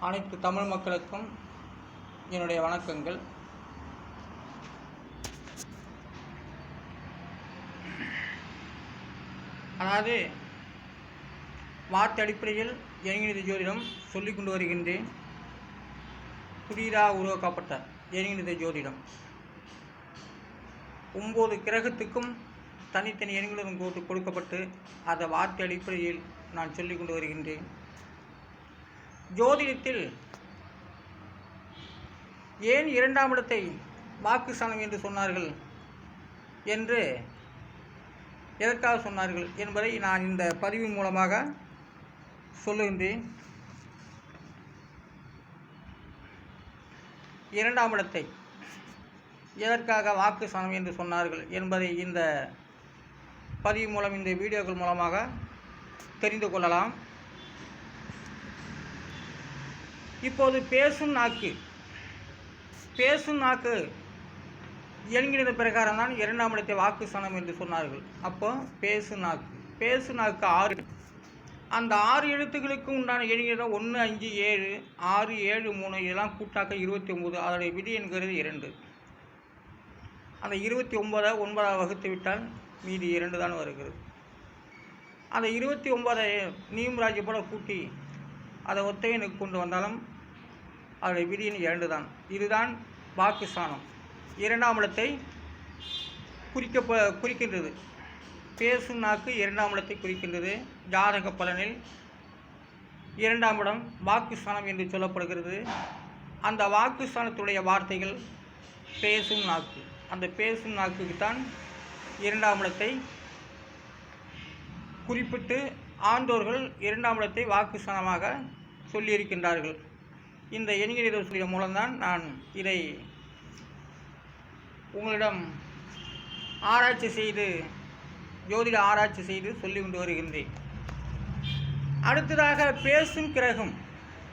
அனைத்து தமிழ் மக்களுக்கும் என்னுடைய வணக்கங்கள். அதாவது வார்த்தை அடிப்படையில் எண்கணித ஜோதிடம் சொல்லிக் கொண்டு வருகின்றேன். புதிதாக உருவாக்கப்பட்ட எண்கணித ஜோதிடம் 9 கிரகத்துக்கும் தனித்தனி எண்களும் கொடுக்கப்பட்டு அதை வார்த்தை அடிப்படையில் நான் சொல்லிக் கொண்டு வருகின்றேன். ஜோதிடத்தில் ஏன் 2ஆம் இடத்தை வாக்குஸ்தானம் என்று சொன்னார்கள் என்று எதற்காக சொன்னார்கள் என்பதை நான் இந்த பதிவின் மூலமாக சொல்லுகின்றேன். 2ஆம் இடத்தை எதற்காக வாக்குஸ்தானம் என்று சொன்னார்கள் என்பதை இந்த பதிவு மூலம், இந்த வீடியோக்கள் மூலமாக தெரிந்து கொள்ளலாம். இப்போது பேசும் நாக்கு என்கிற பிரகாரம் தான் 2ஆம் இடத்தை வாக்குஸ்தானம் என்று சொன்னார்கள். அப்போ பேசு நாக்கு 6, அந்த 6 எழுத்துக்களுக்கு உண்டான எண்ணிடம் 1, 5, 7, 6, 7, 3 இதெல்லாம் கூட்டாக்க 29. அதோடைய விதி என்கிறது 2. அந்த 29 9ஆல் வகுத்து விட்டால் மீதி 2 தான் வருகிறது. அந்த 29 நியூமராஜி போல கூட்டி அதை ஒத்தையனுக்கு கொண்டு வந்தாலும் அதோடைய விதியின் 2 தான். இதுதான் வாக்குஸ்தானம். 2ஆம் இடத்தை குறிக்கின்றது. பேசும் நாக்கு 2ஆம் இடத்தை குறிக்கின்றது. ஜாதக பலனில் 2ஆம் இடம் வாக்குஸ்தானம் என்று சொல்லப்படுகிறது. அந்த வாக்குஸ்தானத்துடைய வார்த்தைகள் பேசும் நாக்கு. அந்த பேசும் நாக்குக்கு தான் 2ஆம் இடத்தை குறிப்பிட்டு ஆண்டோர்கள் 2ஆம் இடத்தை வாக்குஸ்தானமாக சொல்லியிருக்கின்றார்கள். இந்த எண்கணித சொல்லின் மூலம்தான் நான் இதை உங்களிடம் ஜோதிட ஆராய்ச்சி செய்து சொல்லி கொண்டு வருகின்றேன். அடுத்ததாக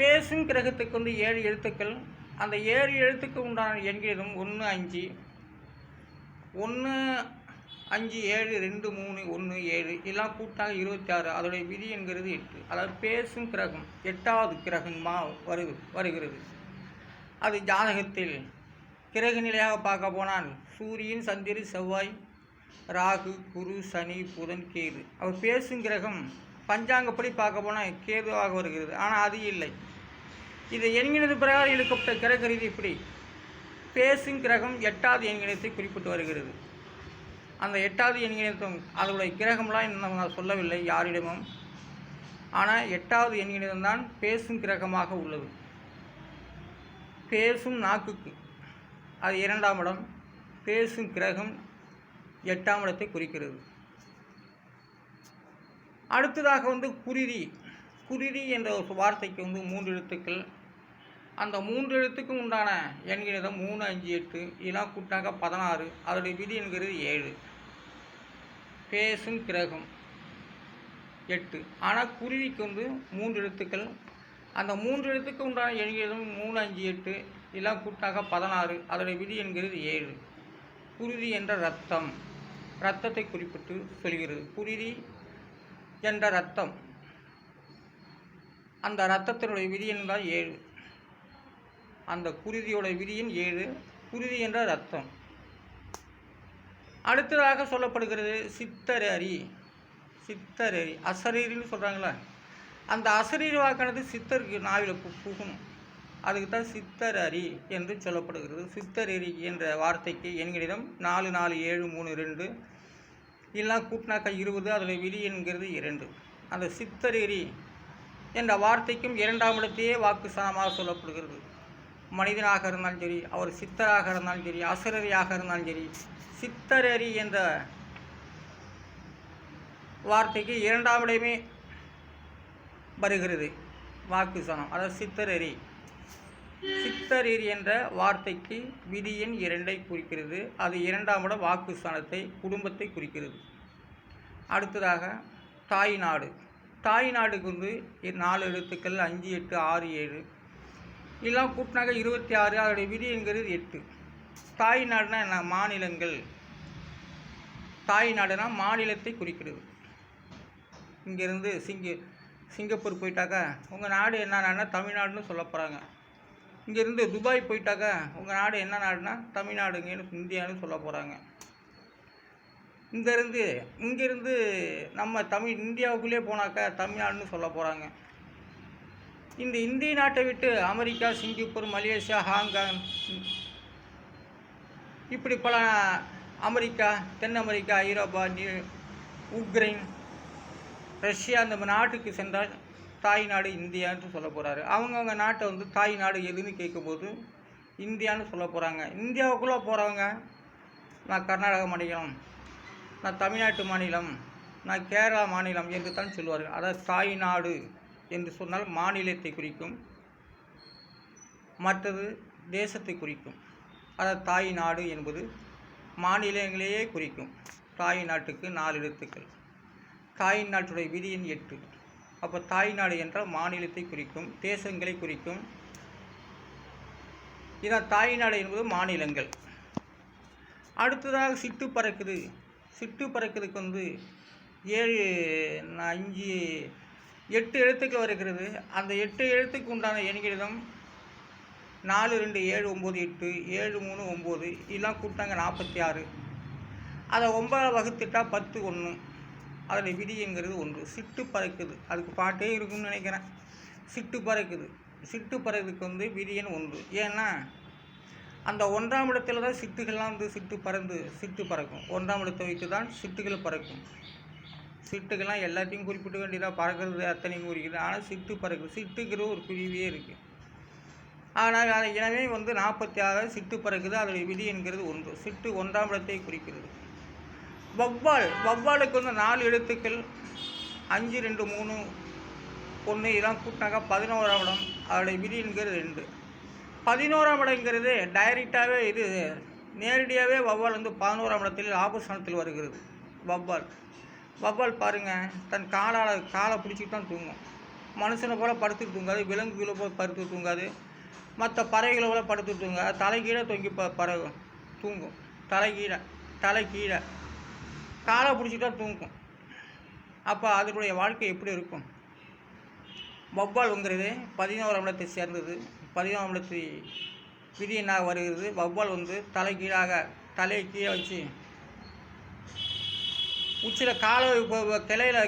பேசும் கிரகத்துக்கு வந்து 7 எழுத்துக்கள். அந்த 7 எழுத்துக்கு உண்டான எண்களிடம் 1, 5, 7, 2, 3, 1, 7 எல்லாம் கூட்டாக 26. அதோடைய விதி என்கிறது 8. அதாவது பேசும் கிரகம் 8வது கிரகமாக வருகிறது. அது ஜாதகத்தில் கிரக நிலையாக பார்க்க போனால் சூரியன், சந்திரன், செவ்வாய், ராகு, குரு, சனி, புதன், கேது. அவர் பேசும் கிரகம் பஞ்சாங்கப்படி பார்க்க போனால் கேதுவாக வருகிறது. ஆனால் அது இல்லை. இது எண்கணித பிரகாரம் எடுக்கப்பட்ட கிரக ரீதி இப்படி பேசும் கிரகம் 8வது எண்கணிதத்தை குறிப்பிட்டு வருகிறது. அந்த 8வது எண்கணிதம் அதனுடைய கிரகம்லாம் இன்னும் நான் சொல்லவில்லை யாரிடமும். ஆனால் 8வது எண்கணிதம் தான் பேசும் கிரகமாக உள்ளது. பேசும் நாக்குக்கு அது 2ஆம் இடம். பேசும் கிரகம் 8ஆம் இடத்தை குறிக்கிறது. அடுத்ததாக வந்து குருதி என்ற ஒரு வார்த்தைக்கு வந்து 3 எழுத்துக்கள். அந்த 3 எழுத்துக்கும் உண்டான எண்கணிதம் 3, 5, 8 இதெல்லாம் கூட்டாக 16. அதோடைய விதி என்கிறது 7. பேசும் கிரகம் 8. ஆனால் குருவிக்கு வந்து 3 எழுத்துக்கள். அந்த 3 எழுத்துக்கு உண்டான எண்கணிதம் 3, 5, 8 இதெல்லாம் கூட்டாக 16. அதோடைய விதி என்கிறது 7. குருதி என்ற இரத்தத்தை குறிப்பிட்டு சொல்கிறது. குருதி என்ற இரத்தம், அந்த இரத்தத்தினுடைய விதி என்றால் 7. அந்த குருதியோட விதியின் 7. குருதி என்ற இரத்தம். அடுத்ததாக சொல்லப்படுகிறது சித்தரரி. அசரீரின்னு சொல்கிறாங்களா, அந்த அசரீரி வாக்கானது சித்தருக்கு நாவில் புகணும். அதுக்கு தான் சித்தரரி என்று சொல்லப்படுகிறது. சித்தரரி என்ற வார்த்தைக்கு எண்கணிதம் 4, 4, 7, 3, 2 எல்லாம் கூட்டினாக்கா 20. அதில் விதி என்கிறது 2. அந்த சித்தரரி என்ற வார்த்தைக்கும் 2ஆம் இடத்தையே வாக்குஸ்தானமாக சொல்லப்படுகிறது. மனிதனாக இருந்தாலும் சரி, அவர் சித்தராக இருந்தாலும் சரி, அசுரரியாக இருந்தாலும் சரி, சித்தரரி என்ற வார்த்தைக்கு 2ஆம் இடமே வருகிறது வாக்குஸ்தானம். அதாவது சித்தரரி என்ற வார்த்தைக்கு விதி எண் 2ஐ குறிக்கிறது. அது 2ஆம் இட வாக்குஸ்தானத்தை, குடும்பத்தை குறிக்கிறது. அடுத்ததாக தாய்நாடுக்கு வந்து 4 எழுத்துக்கள் 5, 8, 6, 7 இதெல்லாம் கூட்டினாக்க 26. அதோடைய விதி என்கிறது 8. தாய்நாடுனா என்ன? மாநிலங்கள். தாய்நாடுனா மாநிலத்தை குறிக்கிறது. இங்கேருந்து சிங்கப்பூர் போயிட்டாக்கா உங்கள் நாடு என்ன நாடுனா தமிழ்நாடுன்னு சொல்ல போகிறாங்க. இங்கேருந்து துபாய் போயிட்டாக்கா உங்கள் நாடு என்ன நாடுனா தமிழ்நாடுங்கன்னு இந்தியான்னு சொல்ல போகிறாங்க. இங்கேருந்து நம்ம இந்தியாவுக்குள்ளே போனாக்கா தமிழ்நாடுன்னு சொல்ல போகிறாங்க. இந்த இந்திய நாட்டை விட்டு அமெரிக்கா, சிங்கப்பூர், மலேசியா, ஹாங்காங், இப்படி பல அமெரிக்கா, தென் அமெரிக்கா, ஐரோப்பா, உக்ரைன், ரஷ்யா இந்த நாட்டுக்கு சென்றால் தாய் நாடு இந்தியான்னு சொல்ல போகிறாரு. அவங்கவுங்க நாட்டை தாய் நாடு எதுன்னு கேட்கும்போது இந்தியான்னு சொல்ல போகிறாங்க. இந்தியாவுக்குள்ளே போகிறவங்க நான் கர்நாடக மாநிலம், நான் தமிழ்நாட்டு மாநிலம், நான் கேரளா மாநிலம் என்று தான் சொல்லுவார்கள். அதாவது தாய் நாடு என்று சொன்னால் மாநிலத்தை குறிக்கும், மற்றது தேசத்தை குறிக்கும். அதாவது தாய் நாடு என்பது மாநிலங்களையே குறிக்கும். தாய் நாட்டுக்கு 4 எழுத்துக்கள். தாய் நாட்டுடைய விதி எண் 8. அப்போ தாய் நாடு என்றால் மாநிலத்தை குறிக்கும், தேசங்களை குறிக்கும். இதான் தாய் நாடு என்பது மாநிலங்கள். அடுத்ததாக சிட்டு பறக்குது. சிட்டு பறக்குதுக்கு 8 எழுத்துக்கள் வருகிறது. அந்த 8 எழுத்துக்கு உண்டான எண்கிடம் 4, 2, 7, 9, 8, 7, 3, 9 இதெல்லாம் கூட்டாங்க 46. அதை 9 வகுத்துட்டா 10, 1. அதில் விதிங்கிறது 1. சிட்டு பறக்குது, அதுக்கு பாட்டே இருக்குன்னு நினைக்கிறேன். சிட்டு பறக்குது. சிட்டு பறக்குதுக்கு விதி எண் 1. ஏன்னா அந்த 1ஆம் இடத்துல தான் சிட்டுகள்லாம் சிட்டு பறக்கும். 1ஆம் இடத்தை வைத்து தான் சிட்டுகள் பறக்கும். சிட்டுகள்லாம் எல்லாத்தையும் குறிப்பிட வேண்டியதாக பறக்கிறது அத்தனையும் குறிக்குது. ஆனால் சிட்டு பறக்குது. சிட்டுங்கிற ஒரு குருவியே இருக்குது. ஆனால் அதை எனவே 46 சிட்டு பறக்குது. அதோடைய விதி என்கிறது 1. சிட்டு 1ஆம் இடத்தை குறிக்கிறது. வவ்வாலுக்கு 4 எழுத்துக்கள் 5, 2, 3, 1 இதெல்லாம் கூட்டினாக்கா 11ஆம் இடம். அதோடைய விதி என்கிறது 2. 11ஆம் இடங்கிறது டைரெக்டாகவே நேரடியாகவே வவ்வால் 11ஆம் இடத்தில் ஆபஸ்தானத்தில் வருகிறது. வவ்வால் பாருங்கள், தன் காலை பிடிச்சிட்டு தான் தூங்கும். மனுஷனை போல் படுத்துட்டு தூங்காது, விலங்குகளை போல் படுத்து தூங்காது, மற்ற பறவைகளை போல் படுத்து தூங்காது. தலைகீழே தொங்கி பறவை தூங்கும். தலைகீழே காலை பிடிச்சிட்டு தான் தூங்கும். அப்போ அதனுடைய வாழ்க்கை எப்படி இருக்கும்? வவ்வால்ங்கிறது 11ஆம் இடத்தை சேர்ந்தது. 11ஆம் இடத்தை விதி என்னாக வருகிறது. வவ்வால் தலையை கீழே வச்சு உச்சியில் கிளையில்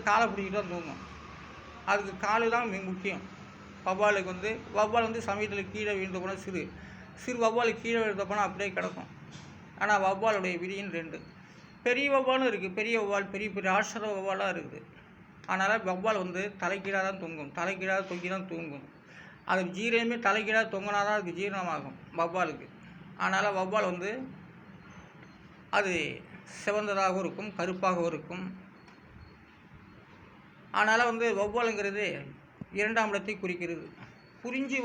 காலை பிடிச்சிட்டு தான் தூங்கும். அதுக்கு காலு தான் மிக முக்கியம். வவ்வால் சமயத்தில் கீழே விழுந்து போனால் சிறு வவ்வால் கீழே விழுந்த போனால் அப்படியே கிடக்கும். ஆனால் வவ்வாலுடைய விதியின் 2. பெரிய வவ்வாலும் இருக்குது. பெரிய வவ்வால் பெரிய ராட்சத வவ்வாலாக இருக்குது. அதனால் வவ்வால் தலைகீழாக தான் தொங்கும். தலைகீழாக தொங்கி தான் தூங்கும். அதுக்கு ஜீரணமே தலைகீழாக தொங்கினா தான் அதுக்கு ஜீரணமாகும் வவ்வாலுக்கு. அதனால் வவ்வால் அது சிவந்ததாகவும் இருக்கும், கருப்பாகவும் இருக்கும். அதனால் வவ்வாலுங்கிறது 2ஆம் இடத்தை குறிக்கிறது. புரிஞ்சு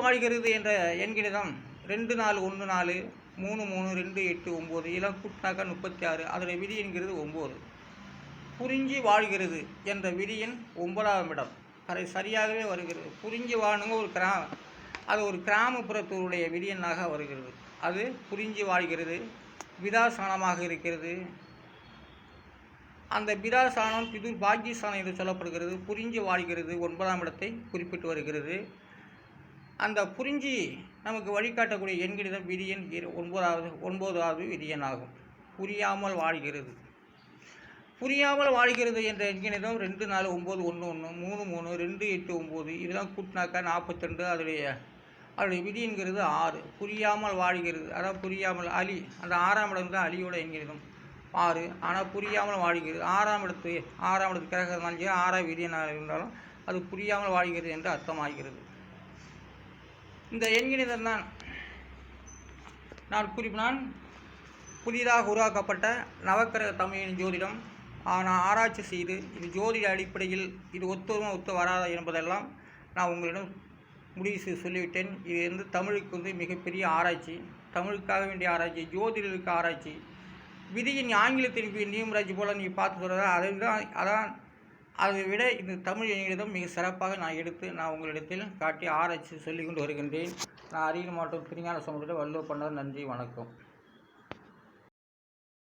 வாழ்கிறது என்ற எண்கிணிதம் 2, 4, 1, 4, 3, 3, 2, 8, 9 இதெல்லாம் கூட்டினாக்கா 36. அதோடைய விதி என்கிறது 9. புரிஞ்சு வாழ்கிறது என்ற விதி எண் 9ஆம் இடம். அதை சரியாகவே வருகிறது. புரிஞ்சு வாழணுங்க அது ஒரு கிராமப்புறத்துடைய விதி எண்ணாக வருகிறது. அது புரிஞ்சு வாழ்கிறது. விதாசானமாக இருக்கிறது. அந்த விதாசானம் பிதுர் பாக்கியஸ்தானம் என்று சொல்லப்படுகிறது. புரிஞ்சு வாழ்கிறது 9ஆம் இடத்தை குறிப்பிட்டு வருகிறது. அந்த புரிஞ்சு நமக்கு வழிகாட்டக்கூடிய எண்கிணிதம் விதி எண் 9வது விதி எண் ஆகும். புரியாமல் வாழ்கிறது என்ற எண்கிணிதம் 2, 4, 9, 1, 1, 3, 3, 2, 8, 9 இதெல்லாம் கூட்டினாக்கா 42. அதோடைய விதி என்கிறது 6. புரியாமல் வாழ்கிறது, அதாவது புரியாமல் அலி, அந்த 6ஆம் இடம் தான் அலியோட எண்கிணிதம் 6. ஆனால் புரியாமல் வாழ்கிறது 6ஆம் இடத்து கிரகம் இருந்தாலும் 6ஆம் விதி இருந்தாலும் அது புரியாமல் வாழ்கிறது என்று அர்த்தமாகிறது. இந்த எண்கிணிதம் தான் நான் புதிதாக உருவாக்கப்பட்ட நவக்கிரக தமிழின் ஜோதிடம். நான் ஆராய்ச்சி செய்து இது ஜோதிட அடிப்படையில் இது ஒத்து வராதா என்பதெல்லாம் நான் உங்களிடம் முடிவு செய்து சொல்லிவிட்டேன். இது தமிழுக்கு மிகப்பெரிய ஆராய்ச்சி, தமிழுக்காக வேண்டிய ஆராய்ச்சி, ஜோதிடருக்கு ஆராய்ச்சி. விதியின் ஆங்கிலத்தின் நியூமராஜி போல் நீங்கள் பார்த்து சொல்கிறதா அதை விட இந்த தமிழ் எண்களிடம் மிக சிறப்பாக நான் எடுத்து உங்களிடத்தில் காட்டி ஆராய்ச்சி சொல்லிக் கொண்டு வருகின்றேன். நான் அரியலூர் மாவட்டம் திருஞான சமுத்திரம் வள்ளுவர் பண்ணார். நன்றி, வணக்கம்.